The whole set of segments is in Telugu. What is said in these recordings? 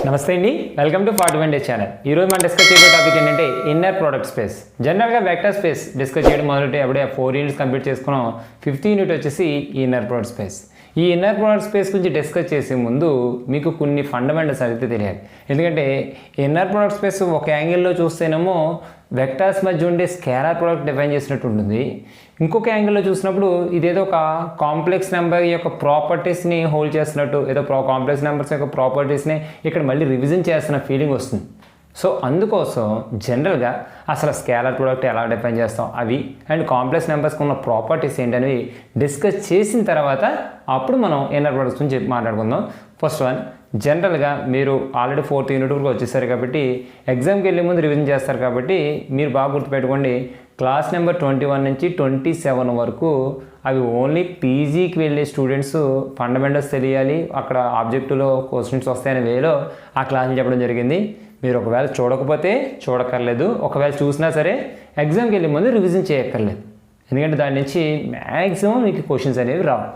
నమస్తే అండి, వెల్కమ్ టు 41 Days ఛానల్. ఈరోజు మనం డిస్కస్ చేయబోయే టాపిక్ ఏంటంటే ఇన్నర్ ప్రోడక్ట్ స్పేస్. జనరల్గా వెక్టర్ స్పేస్ డిస్కస్ చేయడం మొదలైతే అప్పుడే 4 యూనిట్స్ కంప్లీట్ చేసుకున్నాం. 5th యూనిట్ వచ్చేసి ఈ ఇన్నర్ ప్రోడక్ట్ స్పేస్. ఈ ఇన్నర్ ప్రోడక్ట్ స్పేస్ గురించి డిస్కస్ చేసే ముందు మీకు కొన్ని ఫండమెంటల్స్ అయితే తెలియాలి. ఎందుకంటే ఇన్నర్ ప్రోడక్ట్ స్పేస్ ఒక యాంగిల్లో చూస్తేనేమో వెక్టర్స్ మధ్య ఉండే స్కేలార్ ప్రోడక్ట్ డిఫైన్ చేసినట్టు ఉంటుంది. ఇంకొక యాంగిల్లో చూసినప్పుడు ఇదేదో ఒక కాంప్లెక్స్ నెంబర్ యొక్క ప్రాపర్టీస్ని హోల్డ్ చేస్తున్నట్టు, ఏదో కాంప్లెక్స్ నెంబర్స్ యొక్క ప్రాపర్టీస్ని ఇక్కడ మళ్ళీ రివిజన్ చేస్తున్న ఫీలింగ్ వస్తుంది. సో అందుకోసం జనరల్గా అసలు స్కేలార్ ప్రోడక్ట్ ఎలా డిఫైన్ చేస్తాం అవి అండ్ కాంప్లెక్స్ నెంబర్స్కి ఉన్న ప్రాపర్టీస్ ఏంటనేవి డిస్కస్ చేసిన తర్వాత అప్పుడు మనం ఇన్నర్ ప్రోడక్ట్స్ గురించి మాట్లాడుకుందాం. ఫస్ట్ వన్, జనరల్గా మీరు ఆల్రెడీ 4th యూనిట్ వరకు వచ్చేసారు కాబట్టి ఎగ్జామ్కి వెళ్ళే ముందు రివిజన్ చేస్తారు కాబట్టి మీరు బాగా గుర్తుపెట్టుకోండి. క్లాస్ నెంబర్ 21 నుంచి 27 వరకు అవి ఓన్లీ పీజీకి వెళ్ళే స్టూడెంట్స్ ఫండమెంటల్స్ తెలియాలి, అక్కడ ఆబ్జెక్టివ్లో క్వశ్చన్స్ వస్తాయనే వేలో ఆ క్లాసులు చెప్పడం జరిగింది. మీరు ఒకవేళ చూడకపోతే చూడక్కర్లేదు, ఒకవేళ చూసినా సరే ఎగ్జామ్కి వెళ్ళే ముందు రివిజన్ చేయక్కర్లేదు. ఎందుకంటే దాని నుంచి మ్యాక్సిమం మీకు క్వశ్చన్స్ అనేవి రావు.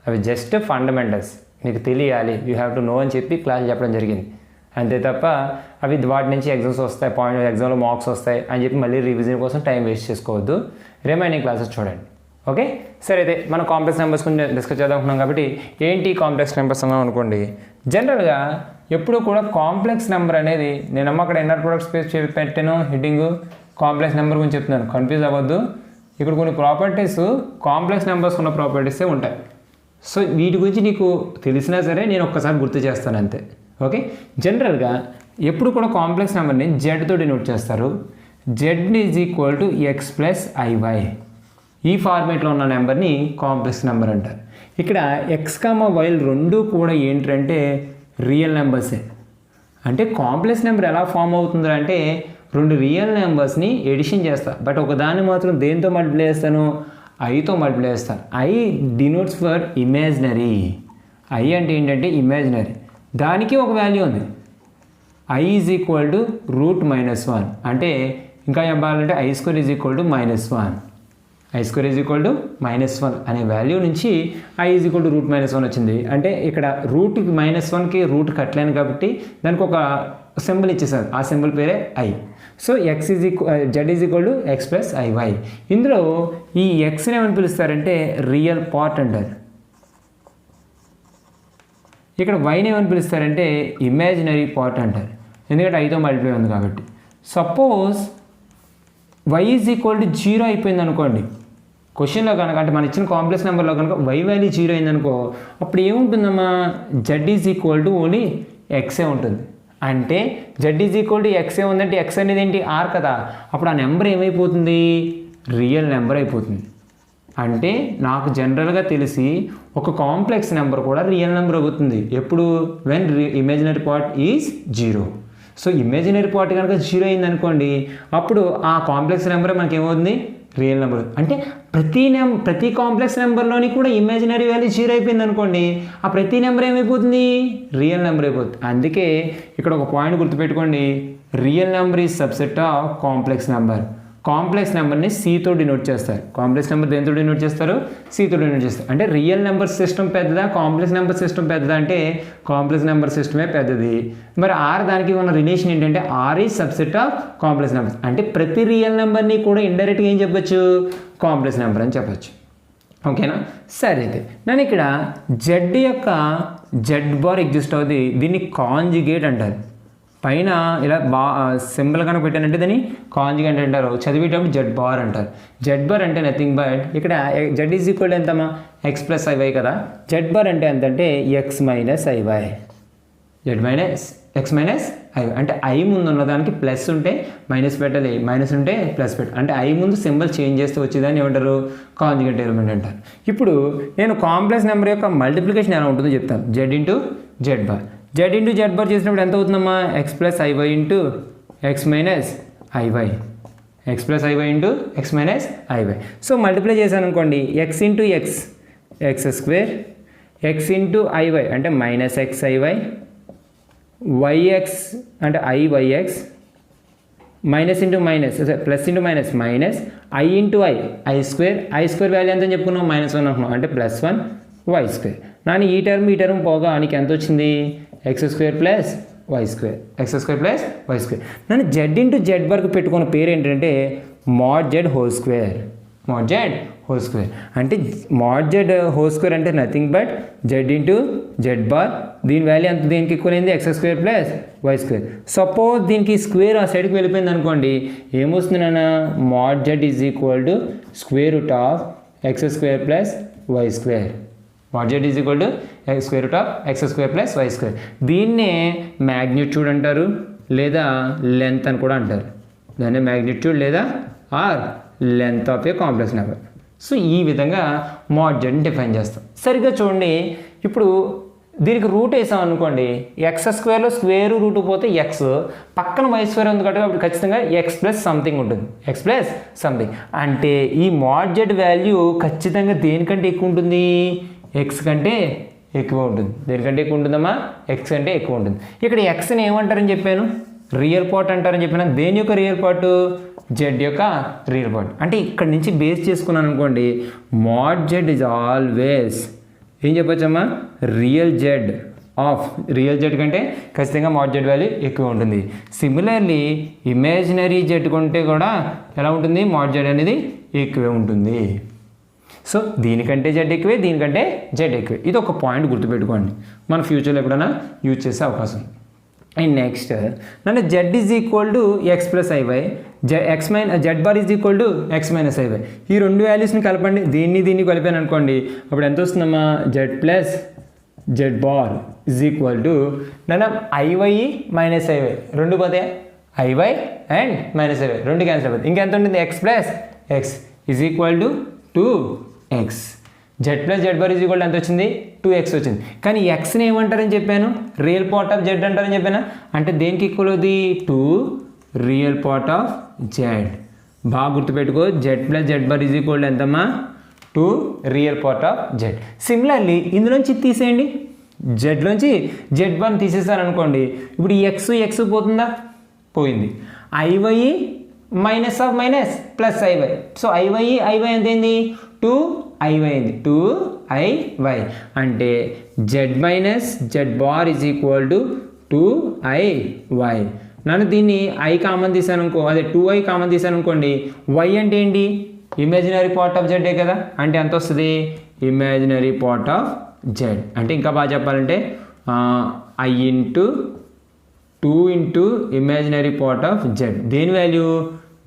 అవి జస్ట్ ఫండమెంటల్స్ మీకు తెలియాలి, యూ హ్యావ్ టు నో అని చెప్పి క్లాస్ చెప్పడం జరిగింది. అంతే తప్ప అవి వాటి నుంచి ఎగ్జామ్స్ వస్తాయి, ఎగ్జామ్లో మార్క్స్ వస్తాయి అని చెప్పి మళ్ళీ రివిజన్ కోసం టైం వేస్ట్ చేసుకోవద్దు. రిమైనింగ్ క్లాసెస్ చూడండి. ఓకే, సరే అయితే మనం కాంప్లెక్స్ నెంబర్స్ గురించి డిస్కస్ చేద్దాం అనుకున్నాం కాబట్టి ఏంటి కాంప్లెక్స్ నెంబర్స్ అన్నాం అనుకోండి. జనరల్గా ఎప్పుడు కూడా కాంప్లెక్స్ నెంబర్ అనేది నేను అక్కడ ఇన్నర్ ప్రొడక్ట్ స్పేస్ పెట్టాను, హెడ్డింగ్ కాంప్లెక్స్ నెంబర్ గురించి చెప్తున్నాను, కన్ఫ్యూజ్ అవ్వద్దు. ఇక్కడ కొన్ని ప్రాపర్టీస్ కాంప్లెక్స్ నెంబర్స్ ఉన్న ప్రాపర్టీసే ఉంటాయి. సో వీటి గురించి నీకు తెలిసినా సరే నేను ఒక్కసారి గుర్తు చేస్తాను అంతే. ఓకే, జనరల్గా ఎప్పుడు కూడా కాంప్లెక్స్ నెంబర్ని జెడ్ తోటి నోట్ చేస్తారు. Z is equal to X plus i y. ఈ ఫార్మేట్లో ఉన్న నెంబర్ని కాంప్లెక్స్ నెంబర్ అంటారు. ఇక్కడ ఎక్స్ వై రెండు కూడా ఏంటంటే రియల్ నెంబర్సే. అంటే కాంప్లెక్స్ నెంబర్ ఎలా ఫామ్ అవుతుంది అంటే రెండు రియల్ నెంబర్స్ని ఎడిషన్ చేస్తా, బట్ ఒకదాన్ని మాత్రం దేంతో మల్టిప్లై చేస్తాను, ఐతో మల్టిప్లై చేస్తాను. I denotes for imaginary. I అంటే ఏంటంటే ఇమాజినరీ, దానికి ఒక వాల్యూ ఉంది. ఐ ఈజ్ ఈక్వల్ టు √-1 అంటే ఇంకా చెప్పాలంటే I square is equal to -1. I square is equal to -1 అనే వాల్యూ నుంచి ఐ ఈజ్ ఈక్వల్ టు √-1 వచ్చింది. అంటే ఇక్కడ -1కి రూట్ కట్టలేను కాబట్టి దానికి ఒక సింబల్ ఇచ్చేసారు, ఆ సింబల్ పేరే i. So x is z is equal to X plus i y. ఇందులో ఈ ఎక్స్ని ఏమని పిలుస్తారంటే రియల్ పార్ట్ అంటారు. ఇక్కడ వైని ఏమని పిలుస్తారంటే ఇమాజినరీ పార్ట్ అంటారు, ఎందుకంటే ఐతో మల్టిప్లై ఉంది కాబట్టి. Suppose y is equal to 0 అయిపోయింది అనుకోండి క్వశ్చన్లో కనుక, అంటే మన ఇచ్చిన కాంప్లెక్స్ నెంబర్లో కనుక వై వాల్యూ 0 అయిందనుకో, అప్పుడు ఏముంటుందమ్మా, Z is equal to only X ఉంటుంది. అంటే Z is equal to X ఉందంటే ఎక్స్ అనేది ఏంటి, ఆర్ కదా, అప్పుడు ఆ నెంబర్ ఏమైపోతుంది, రియల్ నెంబర్ అయిపోతుంది. అంటే నాకు జనరల్గా తెలిసి ఒక కాంప్లెక్స్ నెంబర్ కూడా రియల్ నెంబర్ అవుతుంది ఎప్పుడు, when imaginary part is 0. So imaginary part కనుక 0 అయింది అనుకోండి, అప్పుడు ఆ కాంప్లెక్స్ నెంబర్ మనకి ఏమవుతుంది, రియల్ నెంబర్. అంటే ప్రతి కాంప్లెక్స్ నెంబర్లోని కూడా ఇమాజినరీ వాల్యూ 0 అయిపోయింది అనుకోండి, ఆ ప్రతి నెంబర్ ఏమైపోతుంది, రియల్ నెంబర్ అయిపోతుంది. అందుకే ఇక్కడ ఒక పాయింట్ గుర్తుపెట్టుకోండి, real number is subset of complex number. Complex నెంబర్ని సితో డినోట్ చేస్తారు. కాంప్లెక్స్ నెంబర్ దేంతో డినోట్ చేస్తారు, సితో డినోట్ చేస్తారు. అంటే రియల్ నెంబర్ సిస్టమ్ పెద్దదా, కాంప్లెక్స్ నెంబర్ సిస్టమ్ పెద్దదా అంటే కాంప్లెక్స్ నెంబర్ సిస్టమే పెద్దది. మరి ఆర్ దానికి ఉన్న రిలేషన్ ఏంటంటే R is subset of complex numbers. అంటే ప్రతి రియల్ నెంబర్ని కూడా ఇండైరెక్ట్గా ఏం చెప్పచ్చు, కాంప్లెక్స్ నెంబర్ అని చెప్పచ్చు. ఓకేనా, సరే అయితే నేను ఇక్కడ జెడ్ యొక్క జెడ్ బార్ ఎగ్జిస్ట్ అవుతుంది, దీన్ని కాంజుగేట్ అంటారు. పైన ఇలా సింబల్ కనుక పెట్టానంటే దాన్ని కాంజుగేట్ అంటారు, చదివేటప్పుడు జెడ్ బార్ అంటారు. జెడ్ బార్ అంటే నథింగ్ బట్ ఇక్కడ జెడ్ ఈజ్ ఈక్వల్ ఎంతమ్మా, ఎక్స్ ప్లస్ ఐవై కదా, జెడ్ బార్ అంటే ఎంతంటే x minus i y. Z minus x minus i y అంటే ఐ ముందు ఉన్నదానికి ప్లస్ ఉంటే మైనస్ పెట్టాలి, మైనస్ ఉంటే ప్లస్ పెట్టాలి. అంటే ఐ ముందు సింబల్ చేంజ్ చేస్తే వచ్చేదాన్ని ఏమంటారు, కాంజుగేట్ ఎలిమెంట్ అంటారు. ఇప్పుడు నేను కాంప్లెక్స్ నెంబర్ యొక్క మల్టిప్లికేషన్ ఎలా ఉంటుందో చెప్తాను. Z into Z bar, Z into Z bar చేసినప్పుడు ఎంత అవుతుందమ్మా, X plus IY into X minus IY, X plus IY into X minus IY. So multiply చేశాను అనుకోండి, X into X X square, X into IY అంటే మైనస్ ఎక్స్ ఐవై, వైఎక్స్ అంటే IYX, minus into minus plus into minus minus I into I square. I square value ఎంత చెప్పుకున్నాం, -1 అనుకున్నాం, అంటే +1 వై స్క్వేర్. నాని ఈ టర్మ్ పోగా నీకు ఎంత వచ్చింది, x² + y square x square plus y square. నన్ను జెడ్ ఇంటూ జెడ్ వరకు పెట్టుకున్న పేరు ఏంటంటే mod z whole square. mod z whole square అంటే mod z హోల్ స్క్వేర్ అంటే nothing but z into Z bar. దీని వాల్యూ ఎంత దీనికి ఈక్వల్ అయింది x square plus y square. Suppose దీనికి స్క్వేర్ ఆ సైడ్కి వెళ్ళిపోయింది అనుకోండి, ఏమొస్తుంది నాన్న mod z is equal to square root of x square plus y square. mod z is equal to square root of x square plus y square. దీన్నే మ్యాగ్నిట్యూడ్ అంటారు లేదా లెంత్ అని కూడా అంటారు. దాన్ని మ్యాగ్నిట్యూడ్ లేదా or length of a complex number. So ఈ విధంగా mod z డిఫైన్ చేస్తాం. సరిగ్గా చూడండి, ఇప్పుడు దీనికి రూట్ వేసాం అనుకోండి, ఎక్స్ స్క్వేర్లో స్క్వేర్ రూట్ పోతే ఎక్స్, పక్కన వై స్క్వేర్ ఉంది కాబట్టి అప్పుడు ఖచ్చితంగా ఎక్స్ ప్లస్ సంథింగ్ ఉంటుంది. ఎక్స్ ప్లస్ సంథింగ్ అంటే ఈ mod z వాల్యూ ఖచ్చితంగా దేనికంటే ఎక్కువ ఉంటుంది, ఎక్స్ కంటే ఎక్కువ ఉంటుంది. దేనికంటే ఎక్కువ ఉంటుందమ్మా, ఎక్స్ కంటే ఎక్కువ ఉంటుంది. ఇక్కడ ఎక్స్ని ఏమంటారని చెప్పాను, రియల్ పార్ట్ అంటారని చెప్పాను. దేని యొక్క రియల్ పార్ట్, జెడ్ యొక్క రియల్ పార్ట్. అంటే ఇక్కడ నుంచి బేస్ చేసుకున్నాను అనుకోండి, mod z ఈజ్ ఆల్వేస్ ఏం చెప్పచ్చమ్మా, real Z of real Z కంటే ఖచ్చితంగా mod z వాల్యూ ఎక్కువ ఉంటుంది. సిమిలర్లీ ఇమాజినరీ జెడ్ కొంటే కూడా ఎలా ఉంటుంది, mod z అనేది ఎక్కువే ఉంటుంది. సో దీనికంటే జెడ్ ఎక్కువే, దీనికంటే జెడ్ ఎక్కువే. ఇది ఒక పాయింట్ గుర్తుపెట్టుకోండి, మన ఫ్యూచర్లో ఎప్పుడైనా యూజ్ చేసే అవకాశం. అండ్ నెక్స్ట్ నన్ను z is equal to X plus i y, z bar is equal to x minus i y. ఈ రెండు వాల్యూస్ని కలపండి, దీన్ని కలిపాను అనుకోండి, అప్పుడు ఎంత వస్తుందమ్మా, Z plus Z bar is equal to నన్ను ఐవై మైనస్ ఐవై. రెండు పోతే ఐవై అండ్ మైనస్ ఐవై రెండు క్యాన్సిల్ అయిపోతుంది. ఇంకెంత ఉంటుంది, X plus X is equal to 2x. Z plus Z bar is equal ఎంత వచ్చింది, 2x వచ్చింది. కానీ ఎక్స్ని ఏమంటారని చెప్పాను, రియల్ పార్ట్ ఆఫ్ జెడ్ అంటారని చెప్పాను. అంటే దేనికి ఈక్వల్ అవుతుంది, 2 రియల్ పార్ట్ ఆఫ్ జెడ్. బాగా గుర్తుపెట్టుకో, Z plus Z bar is equal ఎంతమ్మా, 2 real part of Z. Similarly ఇందులోంచి తీసేయండి, జెడ్లోంచి జెడ్ బార్ని తీసేసారు అనుకోండి, ఇప్పుడు ఈ ఎక్స్ పోతుందా, పోయింది. I y minus of minus plus i y. So i y ఎంత అయింది, 2iy అయింది, 2iy. అంటే z minus Z bar is equal to 2iy. నన్ను దీన్ని ఐ కామన్ తీసాను అనుకో, అదే 2i కామన్ తీసాను అనుకోండి, y అంటే ఏంటి, ఇమాజినరీ పార్ట్ ఆఫ్ జెడ్ కదా. అంటే ఎంత వస్తుంది, ఇమాజినరీ పార్ట్ ఆఫ్ జెడ్. అంటే ఇంకా బాగా చెప్పాలంటే i into 2 into imaginary part of Z. దేని value,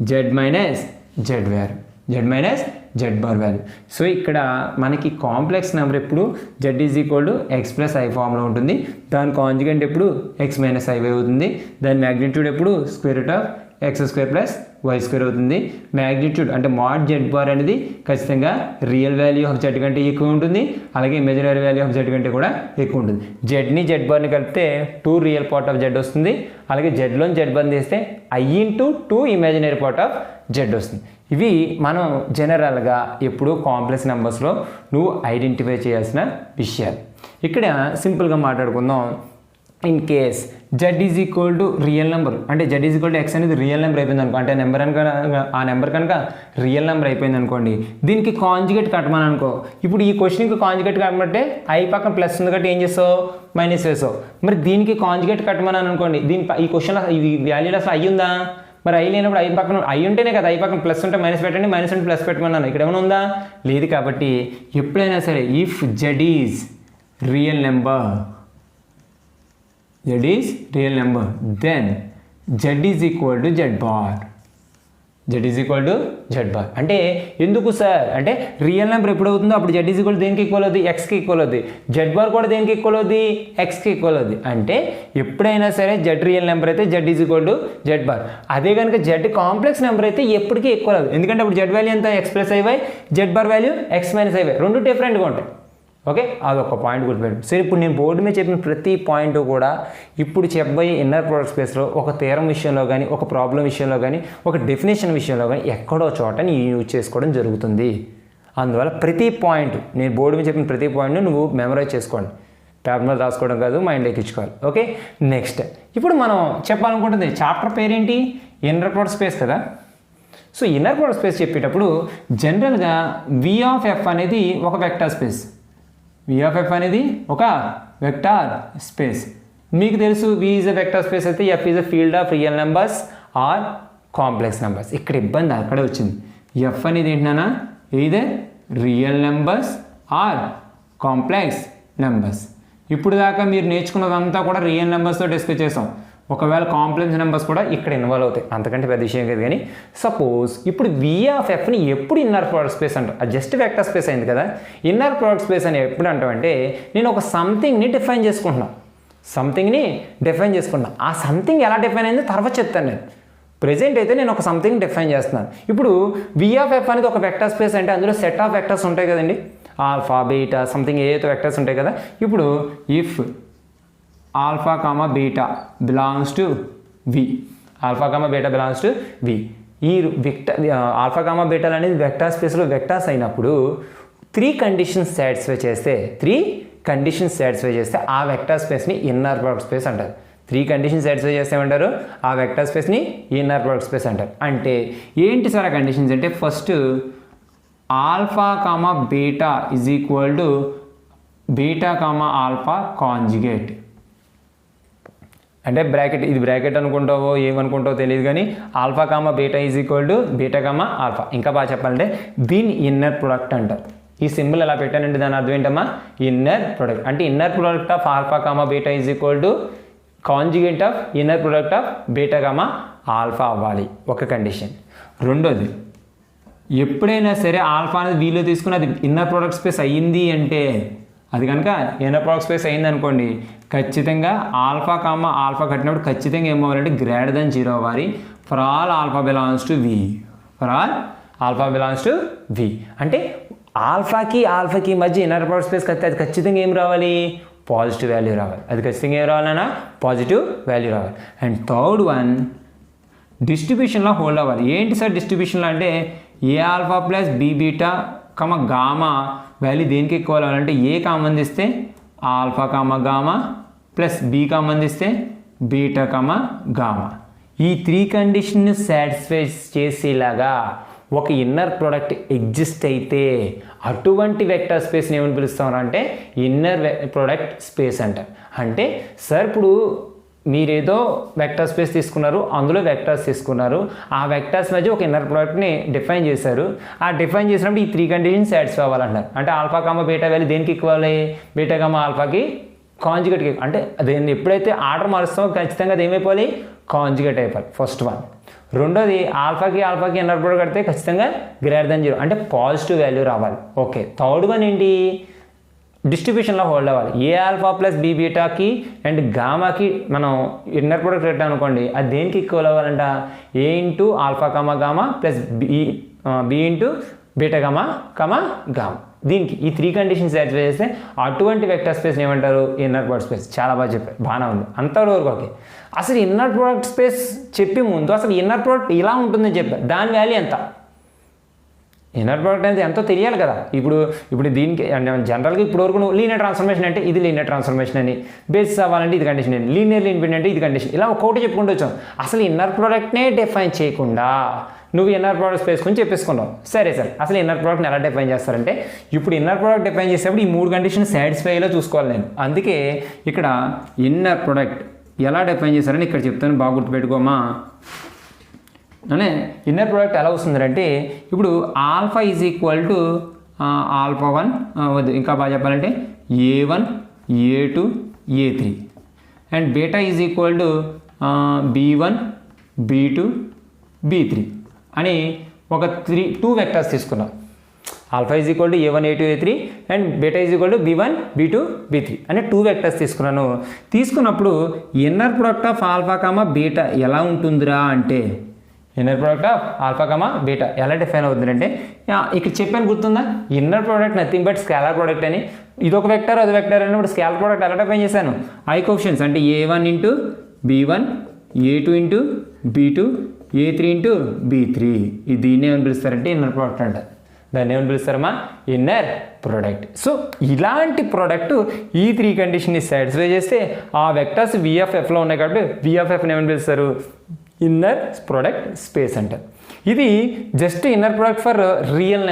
Z minus Z value, Z minus Z bar value. So ఇక్కడ మనకి కాంప్లెక్స్ నెంబర్ ఎప్పుడు Z is equal to X plus I ఫామ్లో ఉంటుంది. దాని కాంజుగెంట్ ఎప్పుడు ఎక్స్ మైనస్ ఐవై అవుతుంది. దాని మ్యాగ్నిట్యూడ్ ఎప్పుడు square root of x square plus y square అవుతుంది. మ్యాగ్నిట్యూడ్ అంటే mod జెడ్ బార్ అనేది ఖచ్చితంగా రియల్ వాల్యూ ఆఫ్ జెడ్ కంటే ఎక్కువ ఉంటుంది, అలాగే ఇమాజినరీ వాల్యూ ఆఫ్ జెడ్ కంటే కూడా ఎక్కువ ఉంటుంది. జెడ్ని జెడ్ బార్ని కలిపితే 2 రియల్ పార్ట్ ఆఫ్ జెడ్ వస్తుంది, అలాగే జెడ్లోని జెడ్ బార్ని తీస్తే I into 2 imaginary part of Z వస్తుంది. ఇవి మనం జనరల్గా ఎప్పుడు కాంప్లెక్స్ నెంబర్స్లో నువ్వు ఐడెంటిఫై చేయాల్సిన విషయాలు. ఇక్కడ సింపుల్గా మాట్లాడుకుందాం. In case Z is equal to real number, అంటే Z is equal to X అనేది రియల్ నెంబర్ అయిపోయింది అనుకో, అంటే నెంబర్ కనుక ఆ నెంబర్ కనుక రియల్ నెంబర్ అయిపోయింది అనుకోండి, దీనికి కాంజుగేట్ కట్టమని అనుకో. ఇప్పుడు ఈ క్వశ్చన్కి కాంజుగేట్ కట్టమంటే ఐ పక్కన ప్లస్ ఉంది కాబట్టి ఏం చేస్తావు, మైనస్ వేసావు. మరి దీనికి కాంజుగేట్ కట్టమని అనుకోండి, ఈ క్వశ్చన్ ఈ వాల్యూలో అసలు అయ్యి ఉందా, మరి ఐ లేనప్పుడు ఐ పక్కన ఐ ఉంటేనే కదా, ఐ పక్కన ప్లస్ ఉంటే మైనస్ పెట్టండి, మైనస్ ఉంటే ప్లస్ పెట్టమన్నాను. ఇక్కడ ఏమైనా ఉందా, లేదు. కాబట్టి ఎప్పుడైనా సరే if Z is real number, z is real number, then z is equal to z bar. z is equal to z bar. అంటే ఎందుకు సార్ అంటే రియల్ నెంబర్ ఎప్పుడు అవుతుందో అప్పుడు z is equal to దేనికి ఈక్వల్ అవుతుంది, xకి ఈక్వల్ అవుతుంది. z bar కూడా దేనికి ఈక్వల్ అవుతుంది, xకి ఈక్వల్ అవుతుంది. అంటే ఎప్పుడైనా సరే z రియల్ నెంబర్ అయితే z is equal to z bar. అదే కనుక z కాంప్లెక్స్ నెంబర్ అయితే ఎప్పటికీ ఈక్వల్ అవుతుంది. ఎందుకంటే అప్పుడు z వాల్యూ ఎంత, x plus i y, z bar value x minus i y, రెండు డిఫరెంట్గా ఉంటాయి. ఓకే, అదొక పాయింట్ గుర్తుపెట్టు. సరే, ఇప్పుడు నేను బోర్డు మీద చెప్పిన ప్రతి పాయింట్ కూడా ఇప్పుడు చెప్పబోయే ఇన్నర్ ప్రోడక్ట్ స్పేస్లో ఒక థియరం విషయంలో కానీ, ఒక ప్రాబ్లం విషయంలో కానీ, ఒక డెఫినేషన్ విషయంలో కానీ ఎక్కడో చోట నేను యూజ్ చేసుకోవడం జరుగుతుంది. అందువల్ల ప్రతి పాయింట్ నేను బోర్డు మీద చెప్పిన ప్రతి పాయింట్ను నువ్వు మెమరైజ్ చేసుకోండి, పేపర్ మీద రాసుకోవడం కాదు, మైండ్లో ఎక్కించుకోవాలి. ఓకే, నెక్స్ట్ ఇప్పుడు మనం చెప్పాలనుకుంటుంది చాప్టర్ పేరేంటి, ఇన్నర్ ప్రోడక్ట్ స్పేస్ కదా. సో ఇన్నర్ ప్రోడక్ట్ స్పేస్ చెప్పేటప్పుడు జనరల్గా వి ఆఫ్ ఎఫ్ అనేది ఒక vector space, V of F అనేది ఒక వెక్టార్ స్పేస్. మీకు తెలుసు V is a vector space అయితే F is a field of real numbers or complex numbers. ఇక్కడ ఇబ్బంది అక్కడే వచ్చింది. ఎఫ్ అనేది ఏంటన్నా ఇదే real numbers or complex numbers. ఇప్పుడు దాకా మీరు నేర్చుకున్నదంతా కూడా రియల్ నెంబర్స్తో డిస్కస్ చేసాం. ఒకవేళ కాంప్లెక్స్ నెంబర్స్ కూడా ఇక్కడ ఇన్వాల్వ్ అవుతాయి, అంతకంటే పెద్ద విషయం కాదు. కానీ సపోజ్ ఇప్పుడు వి ఆఫ్ ఎఫ్ని ఎప్పుడు ఇన్నర్ ప్రోడక్ట్ స్పేస్ అంటారు? అది జస్ట్ వెక్టర్ స్పేస్ అయింది కదా. ఇన్నర్ ప్రోడక్ట్ స్పేస్ అని ఎప్పుడు అంటామంటే నేను ఒక సంథింగ్ని డిఫైన్ చేసుకుంటున్నాను. ఆ సంథింగ్ ఎలా డిఫైన్ అయిందో తర్వాత చెప్తాను నేను. ప్రెజెంట్ అయితే నేను ఒక సంథింగ్ డిఫైన్ చేస్తున్నాను. ఇప్పుడు వి ఆఫ్ ఎఫ్ అనేది ఒక వెక్టర్ స్పేస్ అంటే అందులో సెట్ ఆఫ్ వెక్టర్స్ ఉంటాయి కదండి, ఆల్ఫా బీటా సంథింగ్ ఏదైతే వెక్టర్స్ ఉంటాయి కదా. ఇప్పుడు if alpha comma beta belongs to V, ఈ వెక్టర్ ఆల్ఫా కామా బీటాలు అనేది వెక్టర్ స్పేస్లో వెక్టర్స్ అయినప్పుడు త్రీ కండిషన్స్ సాటిస్ఫై చేస్తే ఆ వెక్టర్ స్పేస్ని ఇన్నర్ ప్రోడక్ట్ స్పేస్ అంటారు. త్రీ కండిషన్స్ సాటిస్ఫై చేస్తే ఏమంటారు? ఆ వెక్టర్ స్పేస్ని ఇన్నర్ ప్రోడక్ట్ స్పేస్ అంటారు. అంటే ఏంటి సార్ ఆ కండిషన్స్ అంటే, first alpha comma beta is equal to beta comma alpha conjugate. అంటే బ్రాకెట్, ఇది బ్రాకెట్ అనుకుంటావో ఏమనుకుంటావో తెలియదు కానీ alpha comma beta is equal to beta comma alpha. ఇంకా బాగా చెప్పాలంటే దీన్ని ఇన్నర్ ప్రొడక్ట్ అంటారు. ఈ సింబల్ ఎలా పెట్టానంటే దాని అర్థం ఏంటమ్మా? Inner product. అంటే inner product of alpha comma beta is equal to conjugate of inner product of beta comma alpha అవ్వాలి, ఒక కండిషన్. రెండోది, ఎప్పుడైనా సరే ఆల్ఫా అనేది వీలో తీసుకుని అది ఇన్నర్ ప్రొడక్ట్ స్పేస్ అయ్యింది అంటే, అది కనుక ఇన్నర్ ప్రొడక్ట్ స్పేస్ అయింది అనుకోండి, ఖచ్చితంగా ఆల్ఫా కామా ఆల్ఫా కట్టినప్పుడు ఖచ్చితంగా ఏమవ్వాలంటే గ్రేటర్ దెన్ 0 అవ్వాలి. For all alpha belongs to V. అంటే ఆల్ఫాకి మధ్య ఇన్నర్ ప్రొడక్ట్ స్పేస్ కడితే అది ఖచ్చితంగా ఏం రావాలి? పాజిటివ్ వాల్యూ రావాలి. అది ఖచ్చితంగా ఏం రావాలన్నా పాజిటివ్ వాల్యూ రావాలి. అండ్ థర్డ్ వన్, డిస్ట్రిబ్యూషన్లో హోల్డ్ అవ్వాలి. ఏంటి సార్ డిస్ట్రిబ్యూషన్లో అంటే A alpha plus B beta gamma value దేనికి ఎక్కువ అవ్వాలంటే ఏ కామన్ తీస్తే alpha gamma plus B common తీస్తే బీటా గామా. ఈ త్రీ కండిషన్ సాటిస్ఫై చేసేలాగా ఒక ఇన్నర్ ప్రోడక్ట్ ఎగ్జిస్ట్ అయితే అటువంటి వెక్టర్ స్పేస్ని ఏమని పిలుస్తాం అంటే ఇన్నర్ ప్రోడక్ట్ స్పేస్ అంటారు. అంటే సార్ ఇప్పుడు మీరేదో వెక్టర్ స్పేస్ తీసుకున్నారు, అందులో వెక్టర్స్ తీసుకున్నారు, ఆ వెక్టర్స్ మధ్య ఒక ఇన్నర్ ప్రోడక్ట్ని డిఫైన్ చేశారు. ఆ డిఫైన్ చేసినప్పుడు ఈ త్రీ కండిషన్స్ సాటిస్ఫై అవ్వాలంటారు. అంటే ఆల్ఫా కామా బీటా వాల్యూ దేనికి ఇవ్వాలి? బీటా కామా ఆల్ఫాకి కాంజుగేట్కి. అంటే దాన్ని ఎప్పుడైతే ఆర్డర్ మారుస్తామో ఖచ్చితంగా అది ఏమైపోవాలి? కాంజుగేట్ అయిపోవాలి, ఫస్ట్ వన్. రెండోది, ఆల్ఫాకి ఇన్నర్ ప్రోడక్ట్ కడితే ఖచ్చితంగా గ్రేటర్ దెన్ 0 అంటే పాజిటివ్ వాల్యూ రావాలి. ఓకే. థర్డ్ వన్ ఏంటి? డిస్ట్రిబ్యూషన్లో హోల్డ్ అవ్వాలి. ఏ ఆల్ఫా ప్లస్ బి బీటాకి అండ్ గామాకి మనం ఇన్నర్ ప్రోడక్ట్ పెట్టాం అనుకోండి, అది దేనికి ఈక్వల్ అవ్వాలంట? A into alpha gamma plus B into beta gamma. దీనికి ఈ త్రీ కండిషన్స్ సాటిస్ఫై చేస్తే అటువంటి వెక్టర్ స్పేస్ని ఏమంటారు? Inner product space. చాలా బాగా చెప్పారు, బాగానే ఉంది, అంతవరకు ఓకే. అసలు ఇన్నర్ ప్రోడక్ట్ స్పేస్ చెప్పే ముందు అసలు ఇన్నర్ ప్రోడక్ట్ ఇలా ఉంటుందని చెప్పారు, దాని వాల్యూ ఎంత? ఇన్నర్ ప్రోడక్ట్ అనేది ఎంతో తెలియాలి కదా. ఇప్పుడు దీనికి జనరల్గా ఇప్పటివరకు నువ్వు లీనియర్ ట్రాన్స్ఫర్మేషన్ అంటే ఇది లీనియర్ ట్రాన్స్ఫర్మేషన్ అని, బేసిస్ అవ్వాలంటే ఇది కండిషన్ అని, లీనియర్లీ ఇండిపెండెంట్ అంటే ఇది కండిషన్, ఇలా ఒక్కొక్కటి చెప్పుకుంటూ వచ్చాం. అసలు ఇన్నర్ ప్రోడక్ట్నే డిఫైన్ చేయకుండా నువ్వు ఇన్నర్ ప్రోడక్ట్ స్పేస్ గురించి చెప్పేసుకున్నావు. సరే సార్, అసలు ఇన్నర్ ప్రోడక్ట్ని ఎలా డిఫైన్ చేస్తారంటే, ఇప్పుడు ఇన్నర్ ప్రోడక్ట్ డిఫైన్ చేసేప్పుడు ఈ మూడు కండిషన్ సాటిస్ఫైలో చూసుకోవాలి నేను. అందుకే ఇక్కడ ఇన్నర్ ప్రోడక్ట్ ఎలా డిఫైన్ చేస్తారని ఇక్కడ చెప్తాను, బాగా గుర్తుపెట్టుకోమా. అనే ఇన్నర్ ప్రోడక్ట్ ఎలా వస్తుందంటే, ఇప్పుడు alpha is equal to alpha 1 వద్దు, ఇంకా బాగా చెప్పాలంటే A1 A2 A3 and beta is equal to B1 B2 B3 అని ఒక 2 వెక్టర్స్ తీసుకున్నాం. Alpha is equal to A1 A2 A3 and beta is equal to B1 B2 B3 అనే 2 వెక్టర్స్ తీసుకున్నాను. తీసుకున్నప్పుడు inner product of alpha beta ఎలా ఉంటుందిరా అంటే, inner product of alpha beta ఎలా డిఫైన్ అవుతుందంటే, ఇక్కడ చెప్పాను గుర్తుందా? Inner product nothing but scalar product అని. ఇది ఒక వెక్టర్ అది వెక్టర్ అని. ఇప్పుడు స్కేలార్ ప్రోడక్ట్ ఎలా డిఫైన్ చేశాను? ఐ కోఎఫిషియెంట్స్ అంటే A1 into B1 A2 into B2 A3 into B3. ఇది దీన్ని ఏమని పిలుస్తారంటే ఇన్నర్ ప్రోడక్ట్ అంటారు. దాన్ని ఏమని పిలుస్తారమ్మా? Inner product. సో ఇలాంటి ప్రోడక్ట్ ఈ 3 కండిషన్ని సాటిస్ఫై చేస్తే ఆ వెక్టర్స్ VFFలో ఉన్నాయి కాబట్టి VFFని ఏమని పిలుస్తారు? ఇన్నర్ ప్రోడక్ట్ స్పేస్ అంటారు. ఇది just inner product for real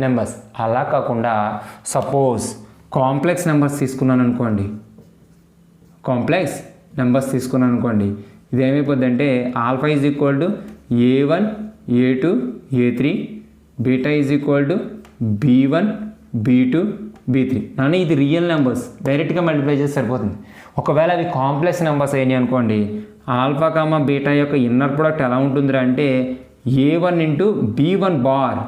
numbers. అలా కాకుండా సపోజ్ కాంప్లెక్స్ నెంబర్స్ తీసుకున్నాను అనుకోండి, ఇది ఏమైపోద్ది అంటే alpha is equal to A1 A2 A3, beta is equal to B1 B2 B3. నాన్న ఇది రియల్ నెంబర్స్, డైరెక్ట్గా మల్టిప్లై చేసి సరిపోతుంది. ఒకవేళ అవి కాంప్లెక్స్ నెంబర్స్ అయినాయి అనుకోండి, ఆల్ఫా కామా బీటా యొక్క ఇన్నర్ ప్రొడక్ట్ ఎలా ఉంటుందిరా అంటే A1 ఇంటూ B1 బార్.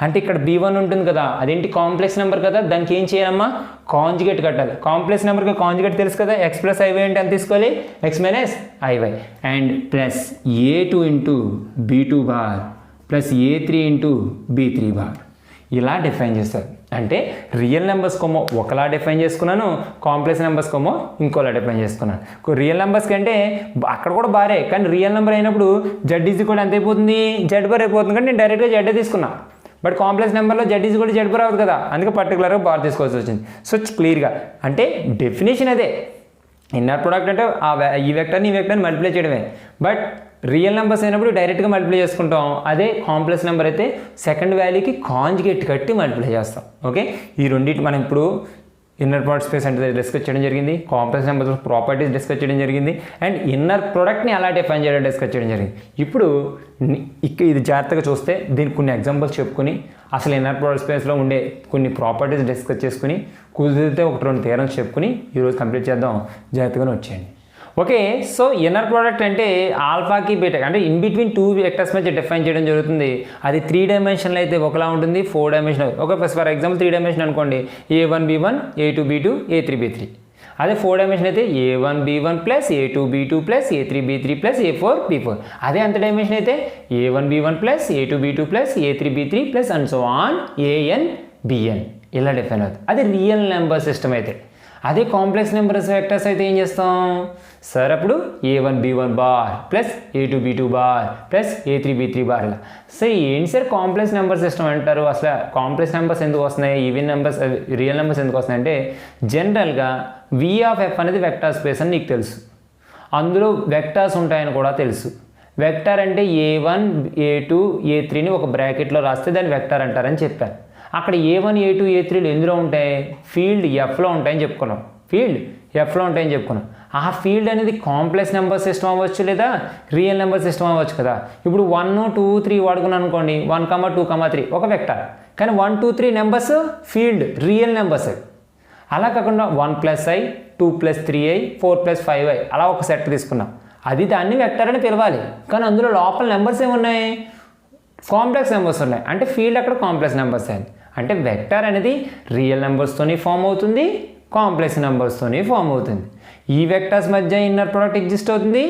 అంటే ఇక్కడ B1 ఉంటుంది కదా, అదేంటి కాంప్లెక్స్ నెంబర్ కదా, దానికి ఏం చేయాలమ్మా, కాంజుగేట్ కట్టాలి. కాంప్లెక్స్ నెంబర్కి కాంజుగేట్ తెలుసు కదా, x ప్లస్ ఐవై అంటే ఎంత తీసుకోవాలి, x minus i y, and plus A2 into B2 bar plus A3 into B3 bar. ఇలా డిఫైన్ చేస్తారు. అంటే రియల్ నెంబర్స్ కోమో ఒకలా డిఫైన్ చేసుకున్నాను, కాంప్లెక్స్ నెంబర్స్ కోమో ఇంకోలా డిఫైన్ చేసుకున్నాను. రియల్ నెంబర్స్ కంటే అక్కడ కూడా బారే, కానీ రియల్ నెంబర్ అయినప్పుడు జెడ్ ఈజ్ కూడా ఎంత అయిపోతుంది, జెడ్ బార్ అయిపోతుంది. కానీ నేను డైరెక్ట్గా జెడ్ తీసుకున్నా. బట్ కాంప్లెక్స్ నెంబర్లో జెడ్ ఈజ్ కూడా జెడ్ బార్ అవ్వదు కదా, అందుకే పర్టికులర్గా బార్ తీసుకోవాల్సి వచ్చింది. సో క్లియర్గా అంటే డెఫినేషన్ అదే, ఇన్నర్ ప్రోడక్ట్ అంటే ఈ వెక్టర్ని ఈ వెక్టర్ని మల్టిప్లై చేయడమే. బట్ రియల్ నెంబర్స్ అయినప్పుడు డైరెక్ట్గా మల్టిప్లై చేసుకుంటాం. అదే కాంప్లెక్స్ నెంబర్ అయితే సెకండ్ వాల్యూకి కాంజుగేట్ కట్టి మల్టిప్లై చేస్తాం. ఓకే, ఈ రెండింటి మనం ఇప్పుడు ఇన్నర్ ప్రోడక్ట్ స్పేస్ అంటే డిస్కస్ చేయడం జరిగింది, కాంప్లెక్స్ నెంబర్స్ ప్రాపర్టీస్ డిస్కస్ చేయడం జరిగింది, అండ్ ఇన్నర్ ప్రోడక్ట్ని ఎలా డిఫైన్ చేయడం డిస్కస్ చేయడం జరిగింది. ఇప్పుడు ఇది జాగ్రత్తగా చూస్తే దీనికి కొన్ని ఎగ్జాంపుల్స్ చెప్పుకొని అసలు ఇన్నర్ ప్రోడక్ట్ స్పేస్లో ఉండే కొన్ని ప్రాపర్టీస్ డిస్కస్ చేసుకుని కుదిరితే 1-2 థియరమ్స్ చెప్పుకుని ఈరోజు కంప్లీట్ చేద్దాం. జాగ్రత్తగానే వచ్చేయండి. ఓకే, సో ఇన్నర్ ప్రోడక్ట్ అంటే ఆల్ఫాకి బీటా అంటే ఇన్ బిట్వీన్ 2 వెక్టర్స్ మధ్య డిఫైన్ చేయడం జరుగుతుంది. అది 3 డైమెన్షన్లో అయితే ఒకలా ఉంటుంది, 4 dimension. Okay, for example 3 dimension అనుకోండి, A1 B1 A2 B2 A3 B3. అదే 4 డైమెన్షన్ అయితే A1 B1 plus A2 B2 plus A3 B3 plus A4 B4. అదే అంత డైమెన్షన్ అయితే A1 B1 plus A2 B2 plus A3 B3 plus and so on AN BN ఇలా డిఫైన్ అవుతుంది. అది రియల్ నెంబర్ సిస్టమ్ అయితే. అదే కాంప్లెక్స్ నెంబర్స్ వెక్టర్స్ అయితే ఏం చేస్తాం సార్, అప్పుడు A1 B1 bar plus A2 B2 bar plus A3 B3 bar. ఇలా సో ఏంటి సార్ కాంప్లెక్స్ నెంబర్ సిస్టమ్ అంటారు. అసలు కాంప్లెక్స్ నెంబర్స్ ఎందుకు వస్తున్నాయి, ఈవెన్ నెంబర్స్ రియల్ నెంబర్స్ ఎందుకు వస్తున్నాయి అంటే జనరల్గా V(f) అనేది వెక్టార్ స్పేస్ అని నీకు తెలుసు, అందులో వెక్టార్స్ ఉంటాయని కూడా తెలుసు. వెక్టార్ అంటే A1 A2 A3ని ఒక బ్రాకెట్లో రాస్తే దాన్ని వెక్టార్ అంటారని చెప్పాను. అక్కడ A1 A2 A3లు ఎందులో ఉంటాయి, ఫీల్డ్ Fలో ఉంటాయని చెప్పుకున్నాం. ఫీల్డ్ Fలో ఉంటాయని చెప్పుకున్నాం. ఆ ఫీల్డ్ అనేది కాంప్లెక్స్ నెంబర్ సిస్టమ్ అవ్వచ్చు లేదా రియల్ నెంబర్ సిస్టమ్ అవ్వచ్చు కదా. ఇప్పుడు 1 2 3 వాడుకున్నాను అనుకోండి, 1 2 3 ఒక వెక్టార్. కానీ 1 2 3 నెంబర్స్ ఫీల్డ్ రియల్ నెంబర్స్. అలా కాకుండా 1 + i 2 + 3i 4 + 5i అలా ఒక సెట్ తీసుకున్నాం. అది దాన్ని వెక్టర్ అని పిలవాలి. కానీ అందులో లోపల నెంబర్స్ ఏమున్నాయి, కాంప్లెక్స్ నెంబర్స్ ఉన్నాయి. అంటే ఫీల్డ్ అక్కడ కాంప్లెక్స్ నెంబర్స్ అయింది. అంటే వెక్టర్ అనేది రియల్ నెంబర్స్తోని ఫామ్ అవుతుంది, కాంప్లెక్స్ నెంబర్స్తోని ఫామ్ అవుతుంది. ఈ వెక్టర్స్ మధ్య ఇన్నర్ ప్రోడక్ట్ ఎగ్జిస్ట్ అవుతుంది,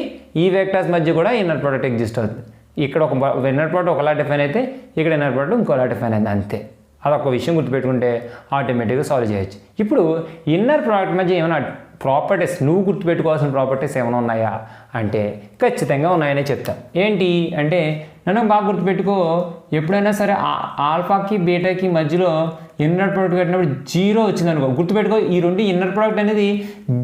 ఈ వెక్టర్స్ మధ్య కూడా ఇన్నర్ ప్రోడక్ట్ ఎగ్జిస్ట్ అవుతుంది. ఇక్కడ ఒక ఇన్నర్ ప్రోడక్ట్ ఒకలా డిఫైన్ అయితే ఇక్కడ ఇన్నర్ ప్రోడక్ట్ ఇంకోలా డిఫైన్ అయింది, అంతే. అదొక విషయం గుర్తుపెట్టుకుంటే ఆటోమేటిక్గా సాల్వ్ చేయొచ్చు. ఇప్పుడు ఇన్నర్ ప్రోడక్ట్ మధ్య ఏమైనా ప్రాపర్టీస్ నువ్వు గుర్తుపెట్టుకోవాల్సిన ప్రాపర్టీస్ ఏమైనా ఉన్నాయా అంటే ఖచ్చితంగా ఉన్నాయనే చెప్తాను. ఏంటి అంటే నన్ను బాగా గుర్తుపెట్టుకో, ఎప్పుడైనా సరే ఆల్ఫాకి బీటాకి మధ్యలో ఇన్నర్ ప్రోడక్ట్ కట్టినప్పుడు 0 వచ్చింది అనుకో, గుర్తుపెట్టుకో ఈ రెండు ఇన్నర్ ప్రోడక్ట్ అనేది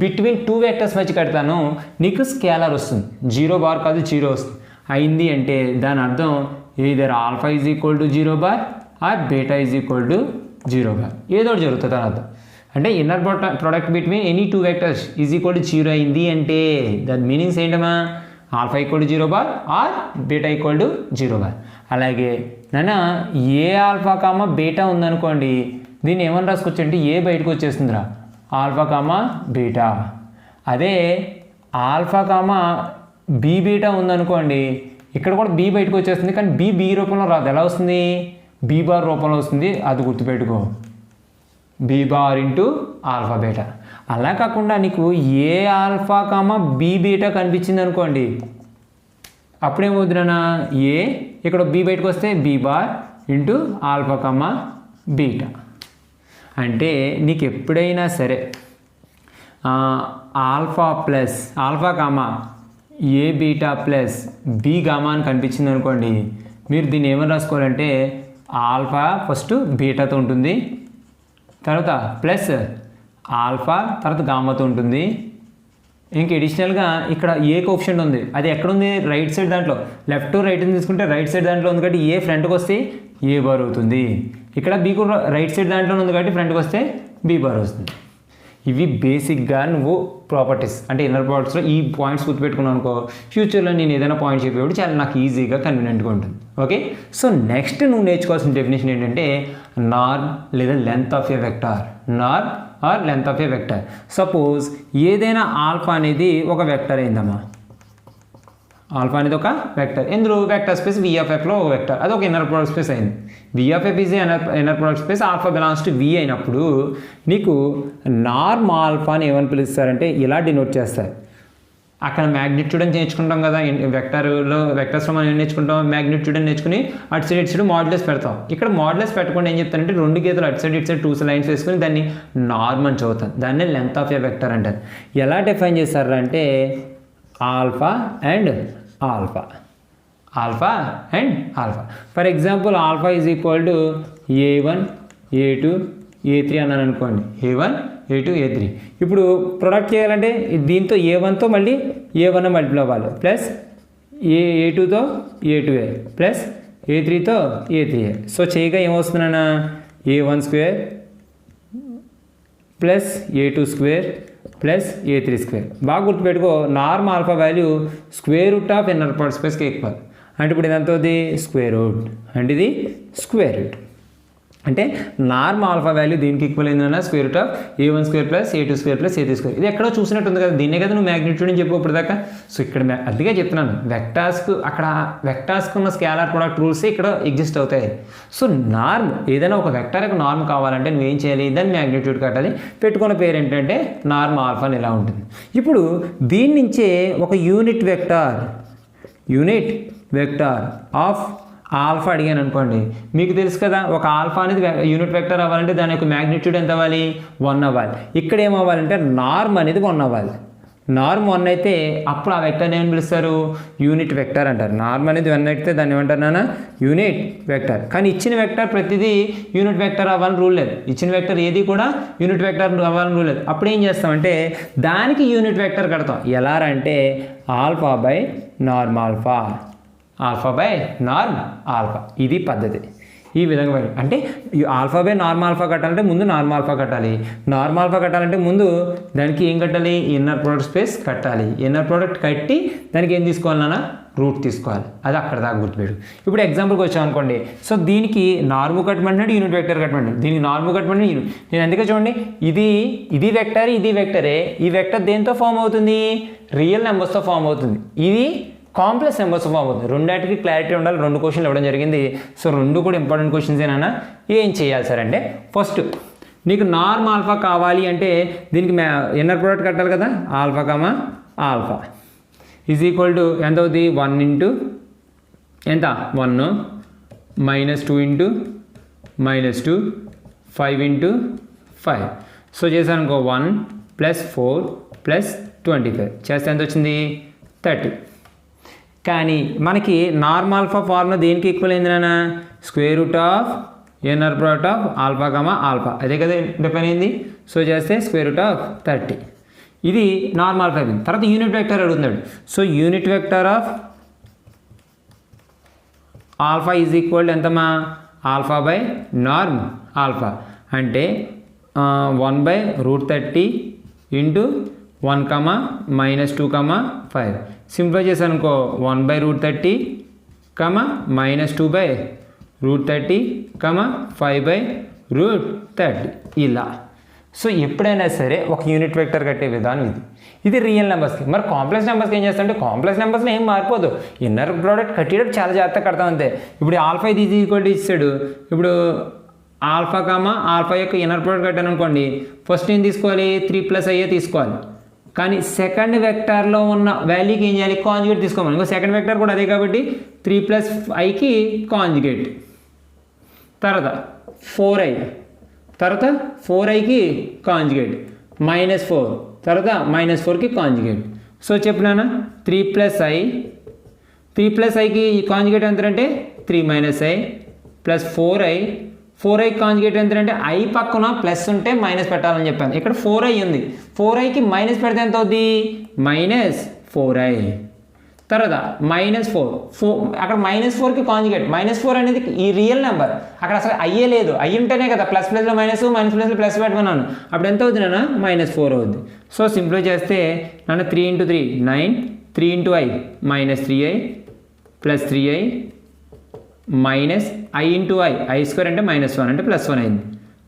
బిట్వీన్ 2 వెక్టర్స్ మధ్య కడతాను, నీకు స్కేలర్ వస్తుంది. 0 బార్ కాదు 0 వస్తుంది. అయింది అంటే దాని అర్థం either alpha is equal to 0 bar or beta is equal to 0 bar, ఏదో ఒకటి జరుగుతుంది అని అర్థం. అంటే inner product between any 2 vectors is equal to 0 అయింది అంటే దాని మీనింగ్స్ ఏంటమ్మా, alpha equal to 0 bar or beta equal to 0 bar. అలాగే నాన్న ఏ ఆల్ఫా కామా బీటా ఉందనుకోండి, దీన్ని ఏమని రాసుకోవచ్చు అంటే ఏ బయటకు వచ్చేస్తుందిరా, ఆల్ఫా కామా బీటా. అదే ఆల్ఫా కామా బీ బీటా ఉందనుకోండి, ఇక్కడ కూడా బీ బయటకు వచ్చేస్తుంది, కానీ బీ రూపంలో రాదు. ఎలా వస్తుంది, బీ బార్ రూపంలో వస్తుంది. అది గుర్తుపెట్టుకో, B bar into alpha beta. అలా కాకుండా నీకు A alpha comma B beta కనిపించింది అనుకోండి, అప్పుడేమవుతుందన్నా ఏ ఇక్కడ బీ బయటకు వస్తే B bar into alpha comma beta. అంటే నీకు ఎప్పుడైనా సరే alpha comma A beta plus B gamma అని కనిపించింది అనుకోండి, మీరు దీన్ని ఏమని రాసుకోవాలంటే ఆల్ఫా ఫస్ట్ బీటాతో ఉంటుంది, తర్వాత ప్లస్ ఆల్ఫా తర్వాత గామాతో ఉంటుంది. ఇంక అడిషనల్గా ఇక్కడ ఏ కోఎఫిషియంట్ ఉంది, అది ఎక్కడుంది, రైట్ సైడ్ దాంట్లో. లెఫ్ట్ టు రైట్ తీసుకుంటే రైట్ సైడ్ దాంట్లో ఉంది కాబట్టి ఏ ఫ్రంట్కి వస్తే ఏ బార్ అవుతుంది. ఇక్కడ బీకు రైట్ సైడ్ దాంట్లో ఉంది కాబట్టి ఫ్రంట్కి వస్తే బీ బార్ వస్తుంది. ఇవి బేసిక్గా నువ్వు ప్రాపర్టీస్ అంటే ఇన్నర్ ప్రోడక్ట్స్లో ఈ పాయింట్స్ గుర్తుపెట్టుకున్నావు అనుకో, ఫ్యూచర్లో నేను ఏదైనా పాయింట్ చెప్పేవాడు చాలా నాకు ఈజీగా కన్వీనియంట్గా ఉంటుంది. ఓకే, సో నెక్స్ట్ నువ్వు నేర్చుకోవాల్సిన డెఫినేషన్ ఏంటంటే నార్మ్ లేదా length of a vector. Norm or length of a vector. Suppose ఏదైనా ఆల్ఫా అనేది ఒక వెక్టర్ అయిందమ్మా, ఆల్ఫా అనేది ఒక వెక్టర్, ఇందులో వెక్టర్ స్పేస్ విఎఫ్ఎఫ్లో ఒక వెక్టర్, అది ఒక ఇన్నర్ ప్రోడక్ట్ స్పేస్ అయింది. VFF is inner product space, alpha belongs to V అయినప్పుడు నీకు నార్మ్ ఆల్ఫాని ఏమని పిలుస్తారంటే ఇలా డినోట్ చేస్తారు. అక్కడ మ్యాగ్నిట్యూడ్ అని నేర్చుకుంటాం కదా, వెక్టర్స్లో మనం ఏం నేర్చుకుంటాం, మ్యాగ్నిట్యూడ్ అని నేర్చుకుని అటు సైడ్ ఇటు సైడ్ మాడ్యులస్ పెడతాం. ఇక్కడ మాడ్యులస్ పెట్టకుండా ఏం చెప్తానంటే రెండు గీతలు అటు సైడ్ ఇటు సైడ్ 2 లైన్స్ వేసుకుని దాన్ని నార్మ్ అని చదువుతాం. దాన్ని లెంత్ ఆఫ్ ఏ వెక్టర్ అంటారు. ఎలా డిఫైన్ చేస్తారు అంటే alpha and alpha, alpha and alpha. For example alpha is equal to A1 A2 A3 అన్నాను అనుకోండి, A1 A2 A3. ఇప్పుడు ప్రొడక్ట్ చేయాలంటే దీంతో A1తో మళ్ళీ A1 మల్టిప్లై అవ్వాలి, ప్లస్ A2తో A2A ప్లస్ A3తో A3A. సో చేయగా ఏమొస్తుందన్నా A1 square plus A2 square plus A3 square. బాగా గుర్తుపెట్టుకో, norm alpha value square root of inner product స్పేస్కి ఈక్వల్. అంటే ఇప్పుడు ఇది ఎంత అవుతుంది, స్క్వేర్ రూట్, అంటే ఇది స్క్వేర్ రూట్. అంటే నార్మ్ ఆల్ఫా వాల్యూ దీనికి ఈక్వల్ అయిందన్నా square root of A1 square plus A2 square plus A3 square. ఇది ఎక్కడో చూసినట్టు ఉంది కదా, దీన్నే కదా నువ్వు మ్యాగ్నిట్యూడ్ అని చెప్పు ఇప్పుడు దాకా. సో ఇక్కడ అందుకే చెప్తున్నాను, వెక్టార్స్కు అక్కడ వెక్టార్స్కు ఉన్న స్కేలార్ ప్రోడక్ట్ రూల్స్ ఇక్కడ ఎగ్జిస్ట్ అవుతాయి. సో నార్మ్ ఏదైనా ఒక వెక్టార్ యొక్క నార్మ్ కావాలంటే నువ్వేం చేయాలి, దాన్ని మ్యాగ్నిట్యూడ్ కట్టాలి. పెట్టుకున్న పేరు ఏంటంటే నార్మ్ ఆల్ఫా అని ఇలా ఉంటుంది. ఇప్పుడు దీని నుంచే ఒక యూనిట్ వెక్టార్ ఆఫ్ ఆల్ఫా అడిగాను అనుకోండి, మీకు తెలుసు కదా ఒక ఆల్ఫా అనేది యూనిట్ వెక్టర్ అవ్వాలంటే దాని యొక్క మ్యాగ్నిట్యూడ్ ఎంత అవ్వాలి, 1 అవ్వాలి. ఇక్కడ ఏమవ్వాలంటే నార్మ్ అనేది 1 అవ్వాలి. నార్మ్ 1 అయితే అప్పుడు ఆ వెక్టర్ని ఏమని పిలుస్తారు, యూనిట్ వెక్టర్ అంటారు. నార్మ్ అనేది 1 అయితే దాన్ని ఏమంటారు నాన్న, యూనిట్ వెక్టర్. కానీ ఇచ్చిన వెక్టర్ ప్రతిదీ యూనిట్ వెక్టర్ అవ్వాలని రూల్ లేదు. ఇచ్చిన వెక్టర్ ఏది కూడా యూనిట్ వెక్టర్ అవ్వాలని రూల్ లేదు. అప్పుడు ఏం చేస్తామంటే దానికి యూనిట్ వెక్టర్ కడతాం. ఎలా అంటే alpha by norm alpha, alpha by norm alpha. ఇది పద్ధతి. ఈ విధంగా అంటే ఆల్ఫా బై నార్మ్ ఆల్ఫా కట్టాలంటే ముందు నార్మ్ ఆల్ఫా కట్టాలి. నార్మ్ ఆల్ఫా కట్టాలంటే ముందు దానికి ఏం కట్టాలి, ఇన్నర్ ప్రోడక్ట్ స్పేస్ కట్టాలి. ఇన్నర్ ప్రోడక్ట్ కట్టి దానికి ఏం తీసుకోవాలన్నా, రూట్ తీసుకోవాలి. అది అక్కడ దాకా గుర్తుపెట్టు. ఇప్పుడు ఎగ్జాంపుల్కి వచ్చామనుకోండి, సో దీనికి నార్మ్ కట్టమంటే యూనిట్ వెక్టర్ కట్టమండి, దీనికి నార్మ్ కట్టమంటే యూనిట్. నేను అందుకే చూడండి, ఇది వెక్టర్, ఇది వెక్టరే. ఈ వెక్టర్ దేంతో ఫామ్ అవుతుంది, రియల్ నెంబర్స్తో ఫామ్ అవుతుంది. ఇది కాంప్లెక్స్ నెంబర్స్ ఫామ్ అవుతుంది. రెండాటికి క్లారిటీ ఉండాలి. 2 క్వశ్చన్లు ఇవ్వడం జరిగింది. సో 2 కూడా ఇంపార్టెంట్ క్వశ్చన్స్ ఏనా. ఏం చేయాలి సార్ అంటే, ఫస్ట్ నీకు నార్మ్ ఆల్ఫా కావాలి అంటే దీనికి ఇన్నర్ ప్రోడక్ట్ కట్టాలి కదా, alpha comma alpha is equal to ఎంత అవుతుంది, 1 ఇంటూ ఎంత 1 minus 2 into minus 2 5 into 5. So చేశాను అనుకో 1 ప్లస్ 4 ప్లస్ 25 చేస్తే ఎంత వచ్చింది, 30. కానీ మనకి నార్మ్ ఆల్ఫా ఫార్ములా దేనికి ఈక్వల్ అయింది నాన్న, square root of inner product of alpha comma alpha, అదే కదా డిఫైన్ అయింది. సో చేస్తే స్క్వేర్ రూట్ ఆఫ్ 30. ఇది నార్మ్ ఆల్ఫా అయింది. తర్వాత యూనిట్ వెక్టర్ అడుగుతున్నాడు. So unit vector of alpha is equal ఎంతమా, ఆల్ఫా బై నార్మ్ ఆల్ఫా అంటే 1 by root 30 into 1 comma minus 2 comma 5. Simplify చేశాను అనుకో 1 by root 30 comma minus 2 by root 30 comma 5 by root 30 ఇలా. సో ఎప్పుడైనా సరే ఒక యూనిట్ వెక్టర్ కట్టే విధానం ఇది రియల్ నెంబర్స్కి. మరి కాంప్లెక్స్ నెంబర్స్కి ఏం చేస్తామంటే కాంప్లెక్స్ నెంబర్స్లో ఏం మారిపోదు, ఇన్నర్ ప్రోడక్ట్ కట్టేటప్పుడు చాలా జాగ్రత్తగా కడతాం అంతే. ఇప్పుడు ఆల్ఫా ఇది ఈక్వల్ ఇచ్చాడు. ఇప్పుడు ఆల్ఫా కామా ఆల్ఫా యొక్క ఇన్నర్ ప్రోడక్ట్ కట్టాను అనుకోండి, ఫస్ట్ ఏం తీసుకోవాలి, 3 అయ్యే తీసుకోవాలి. కానీ సెకండ్ వెక్టార్లో ఉన్న వాల్యూకి ఏం చేయాలి, కాంజుగేట్ తీసుకోవాలి. ఇంకో సెకండ్ వెక్టార్ కూడా అదే కాబట్టి 3+iకి కాంజుగేట్, తర్వాత 4i, తర్వాత 4iకి కాంజుగేట్, -4, తర్వాత -4కి కాంజుగేట్. సో చెప్పినానా 3+iకి కాంజుగేట్ ఎంతంటే 3 - i ప్లస్ 4i కాంజుగేట్ ఎంతంటే i పక్కన ప్లస్ ఉంటే మైనస్ పెట్టాలని చెప్పాను. ఇక్కడ 4i ఉంది, 4iకి మైనస్ పెడితే ఎంత అవుద్ది, -4i. తర్వాత -4 అక్కడ -4కి కాంజుగేట్ -4 అనేది ఈ రియల్ నెంబర్, అక్కడ అసలు అయ్యే లేదు, అయ్యి ఉంటేనే కదా ప్లస్ ప్లస్లో మైనస్ మైనస్ ప్లస్లో ప్లస్ పెట్టమన్నాను, అప్పుడు ఎంత అవుతుంది నాన్న -4 అవుద్ది. సో సింప్లిఫై చేస్తే నాన్న 3 × 3 9, 3 × I -3i plus 3i minus i × I square అంటే -1 అంటే +1 అయింది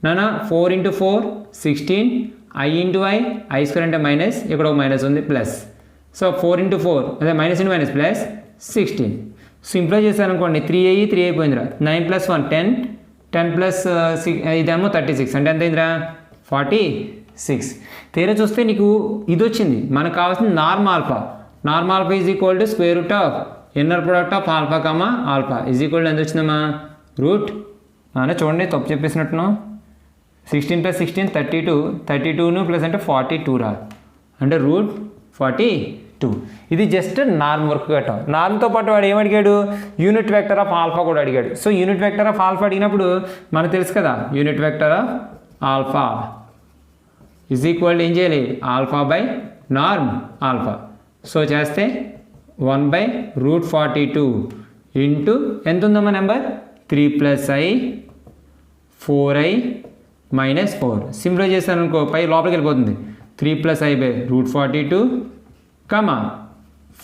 నాన్న. 4 × 4 16, i × I స్క్వేర్ అంటే మైనస్, ఇక్కడ ఒక మైనస్ ఉంది ప్లస్, సో 4 × 4 అదే minus into minus plus 16. Simplify చేశాను అనుకోండి 3 అయిపోయిందిరా, 9 + 1 10, 10 + 6 ఇదేమో 36 అంటే ఎంత అయిందిరా 46. తీరా చూస్తే నీకు ఇది వచ్చింది, మనకు కావాల్సింది norm alpha. Norm alpha is equal to square root of inner product of alpha comma alpha is equal to ఎంత వచ్చిందమ్మా రూట్ అంటే చూడండి తప్పు చెప్పేసినట్టును 16 + 16 32, 32ను ప్లస్ అంటే 42 రా అంటే రూట్ 42. ఇది జస్ట్ నార్మ్ వర్క్ కట్టాం. నార్మ్తో పాటు వాడు ఏమడిగాడు యూనిట్ వెక్టర్ ఆఫ్ ఆల్ఫా కూడా అడిగాడు. So unit vector of alpha అడిగినప్పుడు మనకు తెలుసు కదా unit vector of alpha is equal ఏం చేయాలి alpha by norm alpha. So చేస్తే 1/√42 ఇంటూ ఎంత ఉందమ్మా నెంబర్ 3 + I 4i -4. సింప్లిఫై చేస్తాను అనుకో పై లోపలికి వెళ్ళిపోతుంది 3 + I/√42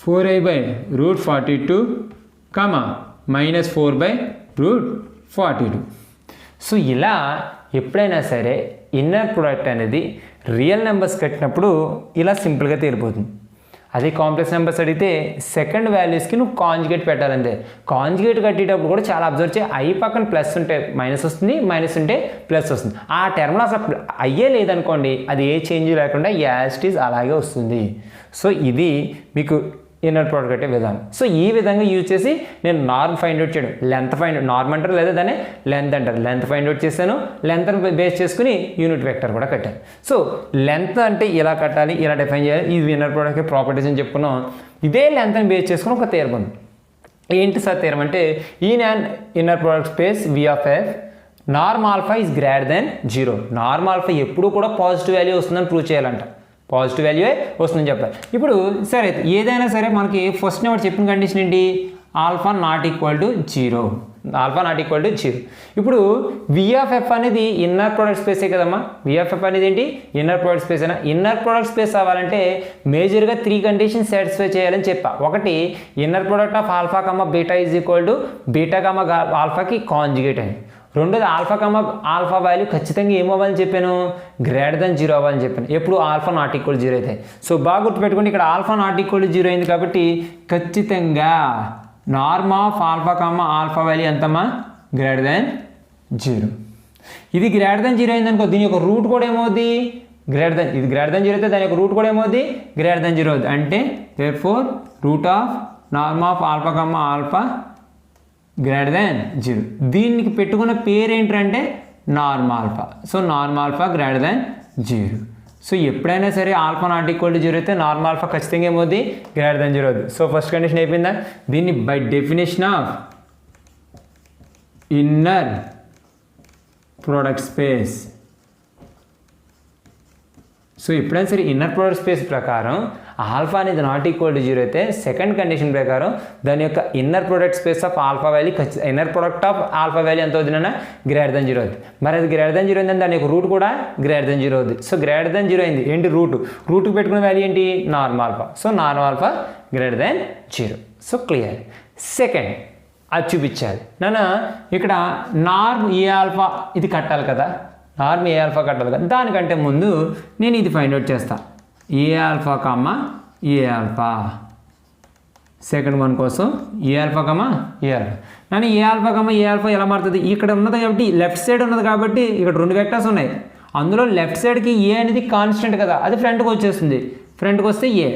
4i/√42 -4/√42. సో ఇలా ఎప్పుడైనా సరే ఇన్నర్ ప్రొడక్ట్ అనేది రియల్ నెంబర్స్ కట్టినప్పుడు ఇలా సింపుల్గా తీరిపోతుంది. అదే కాంప్లెక్స్ నెంబర్స్ అడిగితే సెకండ్ వాల్యూస్కి నువ్వు కాంజుగేట్ పెట్టాలంతే. కాంజుగేట్ కట్టేటప్పుడు కూడా చాలా అబ్జర్వ్ చేయి, ఐ పక్కన ప్లస్ ఉంటే మైనస్ వస్తుంది, మైనస్ ఉంటే ప్లస్ వస్తుంది. ఆ టర్మ్లో అసలు అయ్యే లేదనుకోండి అది ఏ చేంజ్ లేకుండా యాజ్ ఇట్ ఈజ్ అలాగే వస్తుంది. సో ఇది మీకు ఇన్నర్ ప్రోడక్ట్ కట్టే విధానం. సో ఈ విధంగా యూజ్ చేసి నేను నార్మ్ ఫైండ్ అవుట్ చేయడం, లెంత్ ఫైండ్ నార్మ్ అంటారు లేదా దాన్ని లెంత్ అంటారు, లెంత్ ఫైండ్ అవుట్ చేశాను, లెంత్ బేస్ చేసుకుని యూనిట్ వెక్టర్ కూడా కట్టాను. సో లెంత్ అంటే ఇలా కట్టాలి, ఇలా డిఫైన్ చేయాలి, ఇది ఇన్నర్ ప్రోడక్ట్ ప్రాపర్టీస్ అని చెప్పుకున్నాం. ఇదే లెంత్ని బేస్ చేసుకుని ఒక థియరం ఉంది. ఏంటి సార్ థియరం అంటే in and inner product space V(f) norm alpha is greater than 0. Norm alpha ఎప్పుడు కూడా పాజిటివ్ వాల్యూ వస్తుందని ప్రూవ్ చేయాలంట, పాజిటివ్ వాల్యూ వస్తుందని చెప్పాలి. ఇప్పుడు సరే ఏదైనా సరే మనకి ఫస్ట్ నెంబర్ చెప్పిన కండిషన్ ఏంటి alpha not equal to 0, alpha not equal to 0. ఇప్పుడు V(f) అనేది ఇన్నర్ ప్రోడక్ట్ స్పేసే కదమ్మా. V(f) అనేది ఏంటి ఇన్నర్ ప్రోడక్ట్ స్పేస్ అయినా. ఇన్నర్ ప్రోడక్ట్ స్పేస్ అవ్వాలంటే మేజర్గా 3 కండిషన్స్ సాటిస్ఫై చేయాలని చెప్పా. ఒకటి inner product of alpha comma beta is equal to beta comma ఆల్ఫాకి కాంజుగేట్ అని. రెండోది ఆల్ఫా కమా ఆల్ఫా వాల్యూ ఖచ్చితంగా ఏమవ్వాలని చెప్పాను గ్రేటర్ దెన్ 0 అవ్వాలని చెప్పాను. ఎప్పుడు ఆల్ఫా నాట్ ఈక్వల్ 0 అయితే. సో బాగా గుర్తుపెట్టుకోండి ఇక్కడ ఆల్ఫా నాట్ ఈక్వల్ 0 అయింది కాబట్టి ఖచ్చితంగా norm of alpha comma alpha value ఎంతమ్మా గ్రేటర్ దెన్ 0. ఇది గ్రేటర్ దెన్ 0 అయిందనుకో దీని యొక్క రూట్ కూడా ఏమవుద్ది గ్రేటర్ దెన్, ఇది గ్రేటర్ దెన్ 0 అయితే దాని యొక్క రూట్ కూడా ఏమవుద్ది గ్రేటర్ దెన్ 0 అవుద్ది. అంటే therefore root of norm of alpha comma alpha greater than 0. దీనికి పెట్టుకున్న పేరు ఏంటంటే norm alpha. So norm alpha greater than 0. So ఎప్పుడైనా సరే ఆల్ఫా నాట్ ఈక్వల్ టు 0 అయితే నార్మ్ ఆల్ఫా ఖచ్చితంగా ఏమవుద్ది గ్రేటర్ దెన్ 0 అవుతుంది. సో ఫస్ట్ కండిషన్ అయిపోయిందా. దీన్ని by definition of inner product space. So ఎప్పుడైనా సరే ఇన్నర్ ప్రోడక్ట్ స్పేస్ ప్రకారం ఆల్ఫా అనేది నాట్ ఈక్వల్ టు 0 అయితే సెకండ్ కండిషన్ ప్రకారం దాని యొక్క inner product space of alpha value inner product of alpha value ఎంత అవుతుందన్నా గ్రేటర్ దెన్ 0 అవుతుంది. మరి అది గ్రేటర్ దెన్ 0 అయిందని దాని యొక్క రూట్ కూడా గ్రేటర్ దెన్ 0 అవుతుంది. సో గ్రేటర్ దెన్ 0 అయింది ఏంటి రూట్కి పెట్టుకున్న వాల్యూ ఏంటి norm alpha. So norm alpha greater than 0. So clear. Second అది చూపించాలి నాన్న. ఇక్కడ నార్మ్ ఏ ఆల్ఫా ఇది కట్టాలి కదా, నార్మ్ ఏ ఆల్ఫా కట్టాలి కదా. దానికంటే ముందు నేను ఇది ఫైండ్ అవుట్ చేస్తాను ఏ ఆల్ఫా కామా ఏ ఆల్ఫా. సెకండ్ వన్ కోసం ఏ ఆల్ఫా కామా ఏ ఆల్ఫా. కానీ ఏ ఆల్ఫా కామా ఏ ఆల్ఫా ఎలా మారుతుంది ఇక్కడ ఉన్నది కాబట్టి లెఫ్ట్ సైడ్ ఉన్నది కాబట్టి ఇక్కడ 2 వెక్టర్స్ ఉన్నాయి. అందులో లెఫ్ట్ సైడ్కి ఏ అనేది కాన్స్టెంట్ కదా అది ఫ్రంట్కి వచ్చేస్తుంది, ఫ్రంట్కి వస్తే ఏ.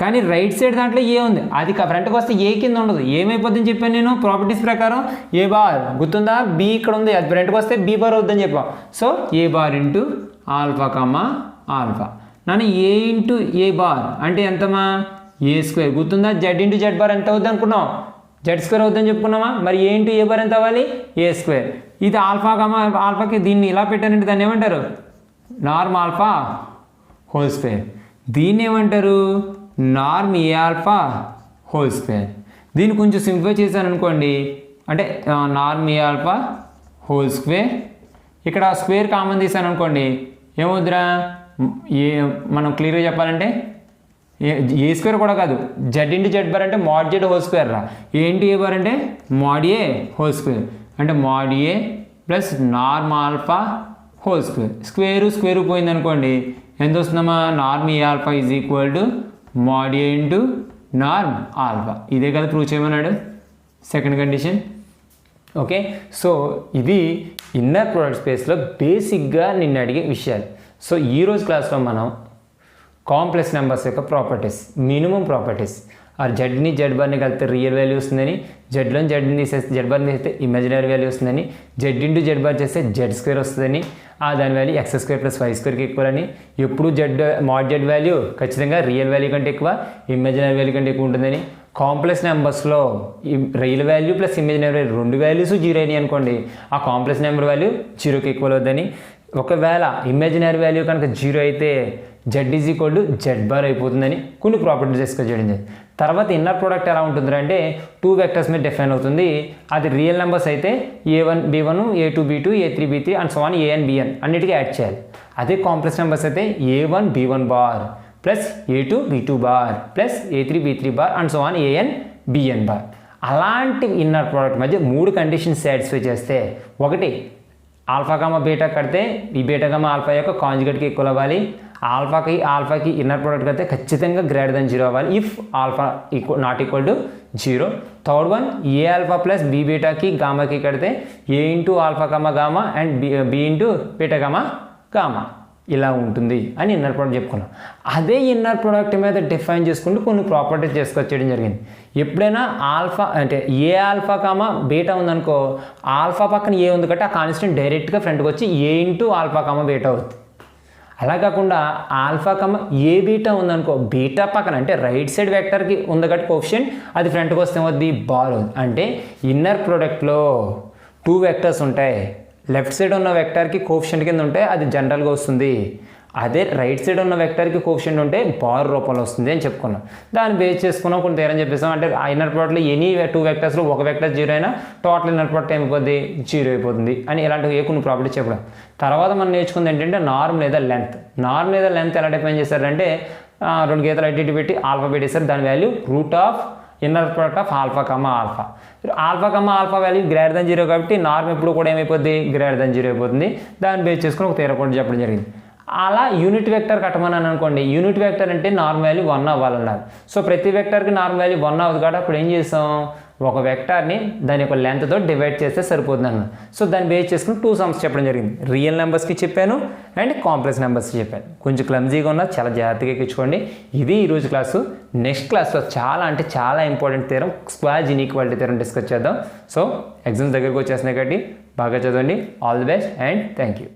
కానీ రైట్ సైడ్ దాంట్లో ఏ ఉంది అది ఫ్రంట్కి వస్తే ఏ కింద ఉండదు, ఏమైపోద్దని చెప్పాను నేను ప్రాపర్టీస్ ప్రకారం ఏ బార్ గుర్తుందా బి ఇక్కడ ఉంది అది ఫ్రంట్కి వస్తే బి బార్ అవుద్దని చెప్పాం. So A bar into alpha comma alpha. నన్ను ఏ ఇంటూ ఏ బార్ అంటే ఎంతమా ఏ స్క్వేర్ గుర్తుందా. జెడ్ ఇంటూ జెడ్ బార్ ఎంత అవుద్ది అనుకున్నాం జెడ్ స్క్వేర్ అవుద్దని చెప్పుకున్నామా. మరి ఏ ఇంటూ ఏ బార్ ఎంత అవ్వాలి ఏ స్క్వేర్. ఇది ఆల్ఫా కామా ఆల్ఫాకి దీన్ని ఇలా పెట్టారంటే దాన్ని ఏమంటారు నార్మ్ ఆల్ఫా హోల్ స్క్వేర్. దీన్ని ఏమంటారు norm A alpha whole square. దీన్ని కొంచెం సింప్లిఫై చేశాను అనుకోండి, అంటే norm A alpha whole square, ఇక్కడ స్క్వేర్ కామన్ తీసాను అనుకోండి ఏమవుద్దిరా, మనం క్లియర్గా చెప్పాలంటే ఏ స్క్వేర్ కూడా కాదు, జెడ్ ఇంటూ జెడ్ బార్ అంటే మాడ్ జెడ్ హోల్ స్క్వేర్ రా. ఏంటి ఏ బార్ అంటే మాడ్ ఏ హోల్ స్క్వేర్, అంటే mod A plus norm alpha whole square. Square పోయింది అనుకోండి ఎంత వస్తుందమ్మా, norm A alpha is equal to mod A into norm alpha. ఇదే కదా ప్రూవ్ చేయమన్నాడు సెకండ్ కండిషన్. ఓకే, సో ఇది ఇన్నర్ ప్రోడక్ట్ స్పేస్లో బేసిక్గా నిన్ను అడిగే విషయాలు. సో ఈరోజు క్లాస్లో మనం కాంప్లెక్స్ నెంబర్స్ యొక్క ప్రాపర్టీస్, మినిమం ప్రాపర్టీస్, ఆ జెడ్ని జెడ్ బార్ని కలిపితే రియల్ వాల్యూ వస్తుందని, జెడ్లో జెడ్ని తీసేస్తే జెడ్ బార్ని తీస్తే ఇమాజినరీ వాల్యూ వస్తుందని, జెడ్ ఇంటూ జెడ్ బార్ చేస్తే జెడ్ స్క్వేర్ వస్తుందని, దాని value X square plus Y స్క్వేర్కి ఈక్వల్ అని, ఎప్పుడు మాడ్ జెడ్ వాల్యూ ఖచ్చితంగా రియల్ వాల్యూ కంటే ఎక్కువ, ఇమాజినరీ వాల్యూ కంటే ఎక్కువ ఉంటుందని, కాంప్లెక్స్ నెంబర్స్లో real value plus imaginary value రెండు వాల్యూస్ జీరో అయినాయి అనుకోండి, ఆ కాంప్లెక్స్ నెంబర్ వాల్యూ జీరోకి ఈక్వల్ అవుతుందని, ఒకవేళ ఇమాజినరీ వాల్యూ కనుక జీరో అయితే Z is equal to Z bar అయిపోతుందని కొన్ని ప్రాపర్టీస్ డిస్కస్ చేయడం జరిగింది. తర్వాత ఇన్నర్ ప్రోడక్ట్ ఎలా ఉంటుంది అంటే 2 వెక్టర్స్ మీద డిఫైన్ అవుతుంది. అది రియల్ నెంబర్స్ అయితే A1 B1 A2 B2 A3 B3 and so on AN BN అన్నిటికీ యాడ్ చేయాలి. అదే కాంప్లెక్స్ నెంబర్స్ అయితే A1 B1 bar plus A2 B2 bar plus A3 B3 bar and so on AN BN bar. అలాంటి ఇన్నర్ ప్రోడక్ట్ మధ్య 3 కండిషన్స్ సాటిస్ఫై చేస్తే, ఒకటి ఆల్ఫా కామా బీటా కడితే ఈ బీటా కామా ఆల్ఫా యొక్క కాంజుగేట్కి ఈక్వల్ అవ్వాలి, ఆల్ఫాకి ఇన్నర్ ప్రోడక్ట్ కడితే ఖచ్చితంగా గ్రేటర్ దెన్ 0 అవ్వాలి if alpha not equal to 0. Third one A alpha plus B బీటాకి గామాకి కడితే A into alpha comma gamma and B into beta comma gamma ఇలా ఉంటుంది అని ఇన్నర్ ప్రోడక్ట్ చెప్పుకున్నాం. అదే ఇన్నర్ ప్రోడక్ట్ మీద డిఫైన్ చేసుకుంటూ కొన్ని ప్రాపర్టీస్ చేసుకొచ్చేయడం జరిగింది. ఎప్పుడైనా ఆల్ఫా అంటే ఏ ఆల్ఫా కామా బీటా ఉందనుకో, ఆల్ఫా పక్కన ఏ ఉంది కాబట్టి ఆ కాన్స్టెంట్ డైరెక్ట్గా ఫ్రంట్కి వచ్చి ఏ ఇంటూ ఆల్ఫా కామా బీటా అవుతుంది. అలా కాకుండా ఆల్ఫా కామా ఏ బీటా ఉందనుకో, బీటా పక్కన అంటే రైట్ సైడ్ వెక్టర్కి ఉంది కాబట్టి కోఎఫిషియంట్ అది ఫ్రంట్కి వస్తే అవుతుంది బార్ అవుతుంది. అంటే ఇన్నర్ ప్రోడక్ట్లో 2 వెక్టర్స్ ఉంటాయి, లెఫ్ట్ సైడ్ ఉన్న వెక్టర్కి కోఎఫిషియంట్ కింద ఉంటే అది జనరల్గా వస్తుంది, అదే రైట్ సైడ్ ఉన్న వెక్టర్కి కోఎఫిషియంట్ ఉంటే బార్ రూపంలో వస్తుంది అని చెప్పుకున్నాం. దాన్ని బేస్ చేసుకున్నాం కొన్ని తీరం చెప్పేసాం. అంటే ఆ ఇన్నర్ ప్రోడక్ట్లో ఎనీ 2 వెక్టర్స్లో ఒక వెక్టర్ 0 అయినా టోటల్ ఇన్నర్ ప్రోడక్ట్ ఏమైపోద్ది 0 అయిపోతుంది అని ఇలాంటివి కొన్ని ప్రాపర్టీస్ చెప్పడం. తర్వాత మనం నేర్చుకుంది ఏంటంటే నార్మ్ లేదా లెంత్. నార్మ్ లేదా లెంత్ ఎలా డిఫైన్ చేశారంటే 2 గీతలు అటు పెట్టి ఆల్ఫా పెట్టేశారు, దాని value root of inner product of alpha comma alpha. Alpha value greater than 0 కాబట్టి నార్మ్ ఎప్పుడు కూడా ఏమైపోద్ది గ్రేటర్ దెన్ 0 అయిపోతుంది. దాన్ని బేస్ చేసుకుని ఒక తీరం కూడా చెప్పడం జరిగింది. అలా యూనిట్ వెక్టర్ కట్టమని అనుకోండి, యూనిట్ వెక్టర్ అంటే నార్మ్ వాల్యూ 1 అవ్వాలన్నారు. సో ప్రతి వెక్టర్కి నార్మ్ వాల్యూ 1 అవుతుంది కాబట్టి అప్పుడు ఏం చేస్తాం, ఒక వెక్టార్ని దాని యొక్క లెంత్తో డివైడ్ చేస్తే సరిపోతుంది అన్న. సో దాన్ని బేస్ చేసుకుని 2 సమ్స్ చెప్పడం జరిగింది. రియల్ నెంబర్స్కి చెప్పాను అండ్ కాంప్లెక్స్ నెంబర్స్కి చెప్పాను. కొంచెం క్లమ్జీగా ఉన్నా చాలా జాగ్రత్తగా ఎక్కించుకోండి. ఇది ఈరోజు క్లాసు. నెక్స్ట్ క్లాస్లో చాలా అంటే చాలా important theorem, Schwarz inequality theorem discuss చేద్దాం. సో ఎగ్జామ్స్ దగ్గరకు వచ్చేస్తున్నాయి కాబట్టి బాగా చదవండి. All the best and thank you.